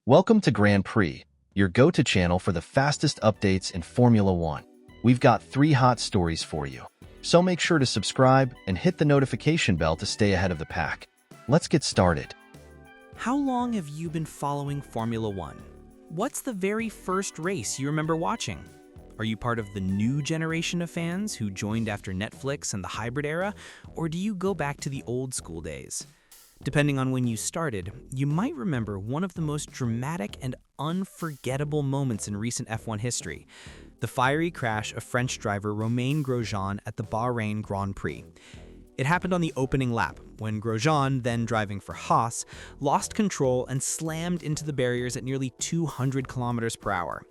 Welcome to Grand Prix, your go-to channel for the fastest updates in Formula One. We've got 3 hot stories for you, so make sure to subscribe and hit the notification bell to stay ahead of the pack. Let's get started. How long have you been following Formula One? What's the very first race you remember watching? Are you part of the new generation of fans who joined after Netflix and the hybrid era, or do you go back to the old school days? Depending on when you started, you might remember one of the most dramatic and unforgettable moments in recent F1 history, the fiery crash of French driver Romain Grosjean at the Bahrain Grand Prix. It happened on the opening lap, when Grosjean, then driving for Haas, lost control and slammed into the barriers at nearly 200 kilometers per hour.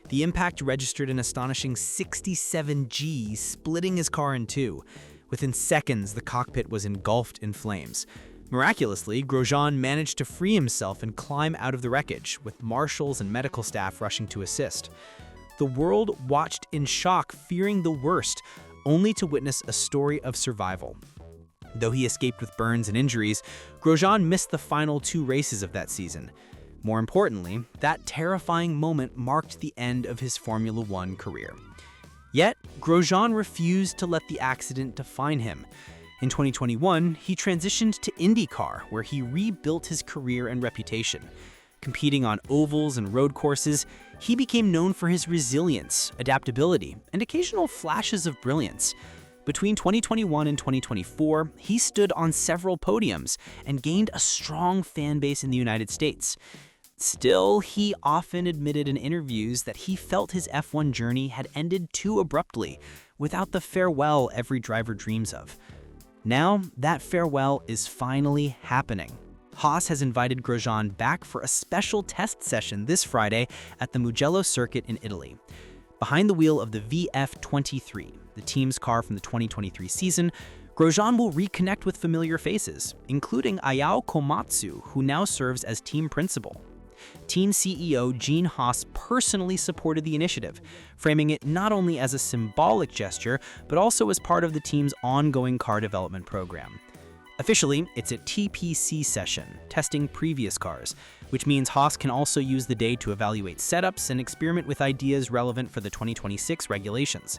The impact registered an astonishing 67 Gs, splitting his car in two. Within seconds, the cockpit was engulfed in flames. Miraculously, Grosjean managed to free himself and climb out of the wreckage, with marshals and medical staff rushing to assist. The world watched in shock, fearing the worst, only to witness a story of survival. Though he escaped with burns and injuries, Grosjean missed the final 2 races of that season. More importantly, that terrifying moment marked the end of his Formula One career. Yet, Grosjean refused to let the accident define him. In 2021, he transitioned to IndyCar, where he rebuilt his career and reputation. Competing on ovals and road courses, he became known for his resilience, adaptability, and occasional flashes of brilliance. Between 2021 and 2024, he stood on several podiums and gained a strong fan base in the United States. Still, he often admitted in interviews that he felt his F1 journey had ended too abruptly, without the farewell every driver dreams of. Now, that farewell is finally happening. Haas has invited Grosjean back for a special test session this Friday at the Mugello circuit in Italy. Behind the wheel of the VF23, the team's car from the 2023 season, Grosjean will reconnect with familiar faces, including Ayao Komatsu, who now serves as team principal. Team CEO Gene Haas personally supported the initiative, framing it not only as a symbolic gesture, but also as part of the team's ongoing car development program. Officially, it's a TPC session, testing previous cars, which means Haas can also use the day to evaluate setups and experiment with ideas relevant for the 2026 regulations.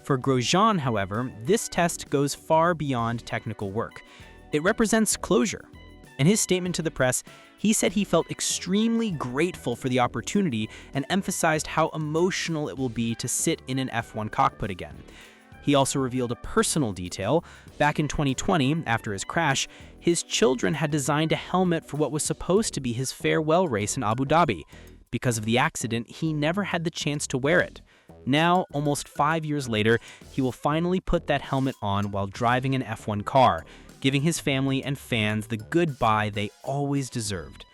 For Grosjean, however, this test goes far beyond technical work. It represents closure. In his statement to the press, he said he felt extremely grateful for the opportunity and emphasized how emotional it will be to sit in an F1 cockpit again. He also revealed a personal detail. Back in 2020, after his crash, his children had designed a helmet for what was supposed to be his farewell race in Abu Dhabi. Because of the accident, he never had the chance to wear it. Now, almost 5 years later, he will finally put that helmet on while driving an F1 car, giving his family and fans the goodbye they always deserved.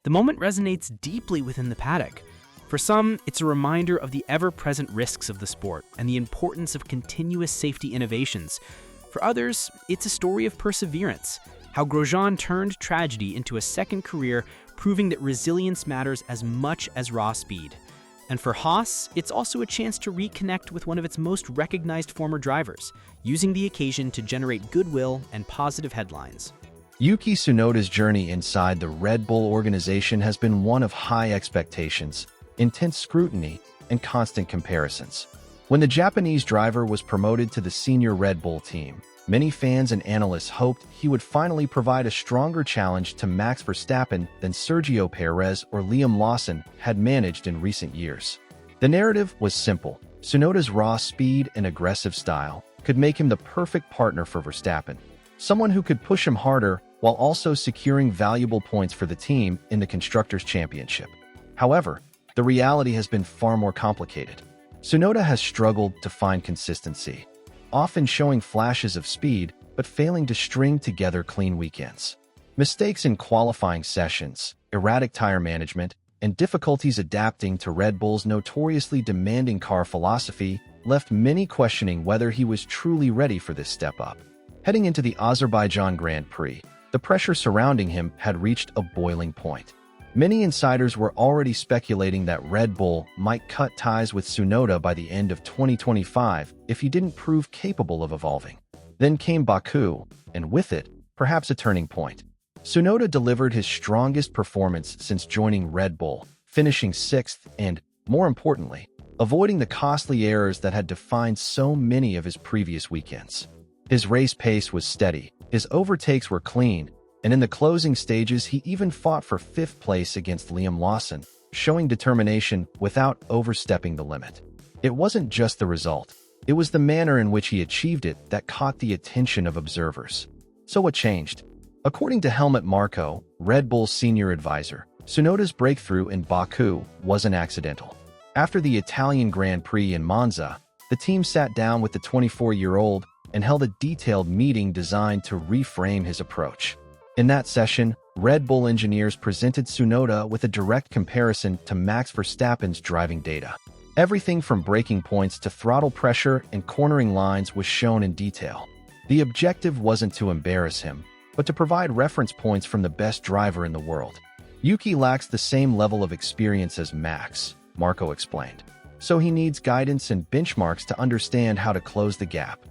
The moment resonates deeply within the paddock. For some, it's a reminder of the ever-present risks of the sport and the importance of continuous safety innovations. For others, it's a story of perseverance, how Grosjean turned tragedy into a second career, proving that resilience matters as much as raw speed. And for Haas, it's also a chance to reconnect with one of its most recognized former drivers, using the occasion to generate goodwill and positive headlines. Yuki Tsunoda's journey inside the Red Bull organization has been one of high expectations, intense scrutiny, and constant comparisons. When the Japanese driver was promoted to the senior Red Bull team, many fans and analysts hoped he would finally provide a stronger challenge to Max Verstappen than Sergio Perez or Liam Lawson had managed in recent years. The narrative was simple. Tsunoda's raw speed and aggressive style could make him the perfect partner for Verstappen, someone who could push him harder while also securing valuable points for the team in the Constructors' Championship. However, the reality has been far more complicated. Tsunoda has struggled to find consistency, often showing flashes of speed but failing to string together clean weekends. Mistakes in qualifying sessions, erratic tire management, and difficulties adapting to Red Bull's notoriously demanding car philosophy left many questioning whether he was truly ready for this step up. Heading into the Azerbaijan Grand Prix, the pressure surrounding him had reached a boiling point. Many insiders were already speculating that Red Bull might cut ties with Tsunoda by the end of 2025 if he didn't prove capable of evolving. Then came Baku, and with it, perhaps a turning point. Tsunoda delivered his strongest performance since joining Red Bull, finishing 6th and, more importantly, avoiding the costly errors that had defined so many of his previous weekends. His race pace was steady, his overtakes were clean, and in the closing stages he even fought for 5th place against Liam Lawson, showing determination without overstepping the limit. It wasn't just the result, it was the manner in which he achieved it that caught the attention of observers. So what changed? According to Helmut Marko, Red Bull's senior advisor, Tsunoda's breakthrough in Baku wasn't accidental. After the Italian Grand Prix in Monza, the team sat down with the 24-year-old and held a detailed meeting designed to reframe his approach. In that session, Red Bull engineers presented Tsunoda with a direct comparison to Max Verstappen's driving data. Everything from braking points to throttle pressure and cornering lines was shown in detail. The objective wasn't to embarrass him, but to provide reference points from the best driver in the world. Yuki lacks the same level of experience as Max, Marko explained, so he needs guidance and benchmarks to understand how to close the gap.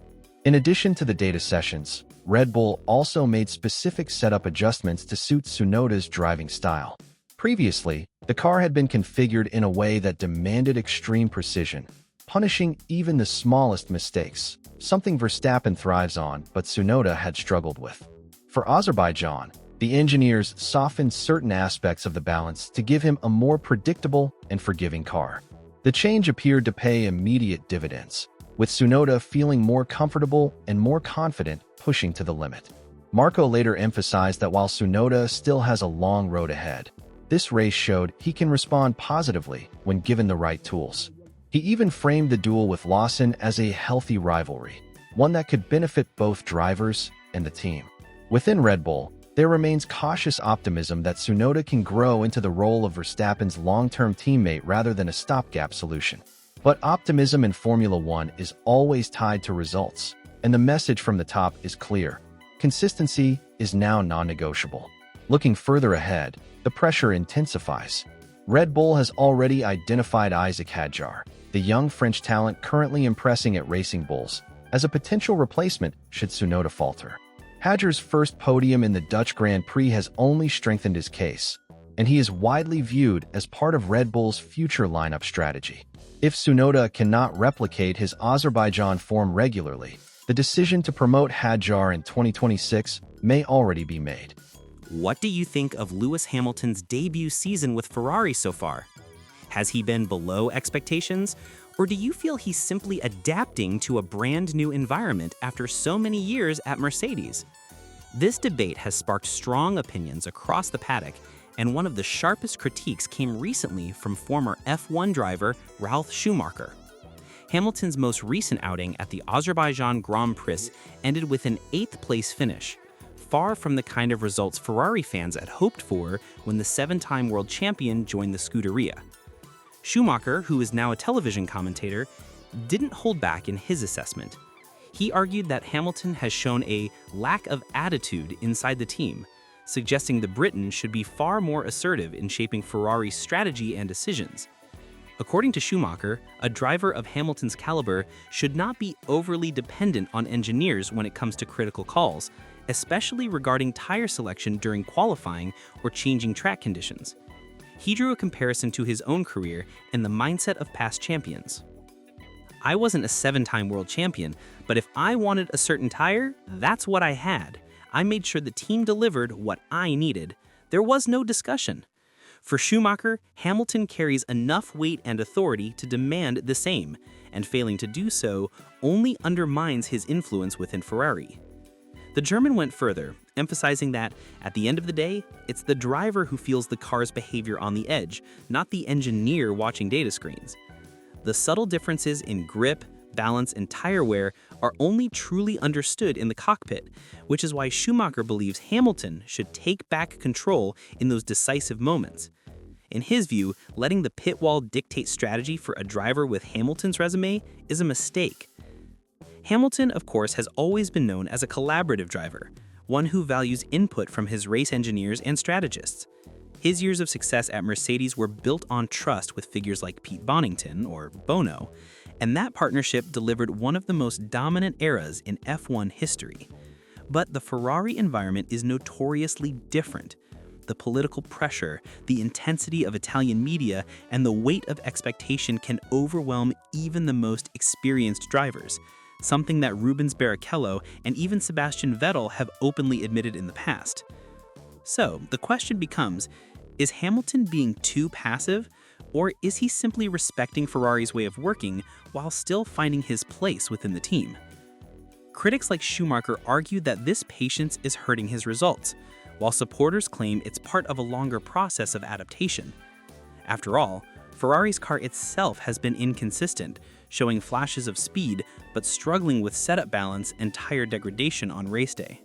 In addition to the data sessions, Red Bull also made specific setup adjustments to suit Tsunoda's driving style. Previously, the car had been configured in a way that demanded extreme precision, punishing even the smallest mistakes, something Verstappen thrives on but Tsunoda had struggled with. For Azerbaijan, the engineers softened certain aspects of the balance to give him a more predictable and forgiving car. The change appeared to pay immediate dividends, with Tsunoda feeling more comfortable and more confident pushing to the limit. Marko later emphasized that while Tsunoda still has a long road ahead, this race showed he can respond positively when given the right tools. He even framed the duel with Lawson as a healthy rivalry, one that could benefit both drivers and the team. Within Red Bull, there remains cautious optimism that Tsunoda can grow into the role of Verstappen's long-term teammate rather than a stopgap solution. But optimism in Formula One is always tied to results, and the message from the top is clear. Consistency is now non-negotiable. Looking further ahead, the pressure intensifies. Red Bull has already identified Isaac Hadjar, the young French talent currently impressing at Racing Bulls, as a potential replacement should Tsunoda falter. Hadjar's first podium in the Dutch Grand Prix has only strengthened his case, and he is widely viewed as part of Red Bull's future lineup strategy. If Tsunoda cannot replicate his Azerbaijan form regularly, the decision to promote Hadjar in 2026 may already be made. What do you think of Lewis Hamilton's debut season with Ferrari so far? Has he been below expectations, or do you feel he's simply adapting to a brand new environment after so many years at Mercedes? This debate has sparked strong opinions across the paddock, and one of the sharpest critiques came recently from former F1 driver Ralf Schumacher. Hamilton's most recent outing at the Azerbaijan Grand Prix ended with an 8th place finish, far from the kind of results Ferrari fans had hoped for when the 7-time world champion joined the Scuderia. Schumacher, who is now a television commentator, didn't hold back in his assessment. He argued that Hamilton has shown a lack of attitude inside the team, suggesting the Briton should be far more assertive in shaping Ferrari's strategy and decisions. According to Schumacher, a driver of Hamilton's caliber should not be overly dependent on engineers when it comes to critical calls, especially regarding tire selection during qualifying or changing track conditions. He drew a comparison to his own career and the mindset of past champions. I wasn't a 7-time world champion, but if I wanted a certain tire, that's what I had. I made sure the team delivered what I needed. There was no discussion. For Schumacher, Hamilton carries enough weight and authority to demand the same, and failing to do so only undermines his influence within Ferrari. The German went further, emphasizing that, at the end of the day, it's the driver who feels the car's behavior on the edge, not the engineer watching data screens. The subtle differences in grip, balance, and tire wear are only truly understood in the cockpit, which is why Schumacher believes Hamilton should take back control in those decisive moments. In his view, letting the pit wall dictate strategy for a driver with Hamilton's resume is a mistake. Hamilton, of course, has always been known as a collaborative driver, one who values input from his race engineers and strategists. His years of success at Mercedes were built on trust with figures like Pete Bonington, or Bono, and that partnership delivered one of the most dominant eras in F1 history. But the Ferrari environment is notoriously different. The political pressure, the intensity of Italian media, and the weight of expectation can overwhelm even the most experienced drivers, something that Rubens Barrichello and even Sebastian Vettel have openly admitted in the past. So, the question becomes, is Hamilton being too passive, or is he simply respecting Ferrari's way of working while still finding his place within the team? Critics like Schumacher argue that this patience is hurting his results, while supporters claim it's part of a longer process of adaptation. After all, Ferrari's car itself has been inconsistent, showing flashes of speed but struggling with setup balance and tire degradation on race day.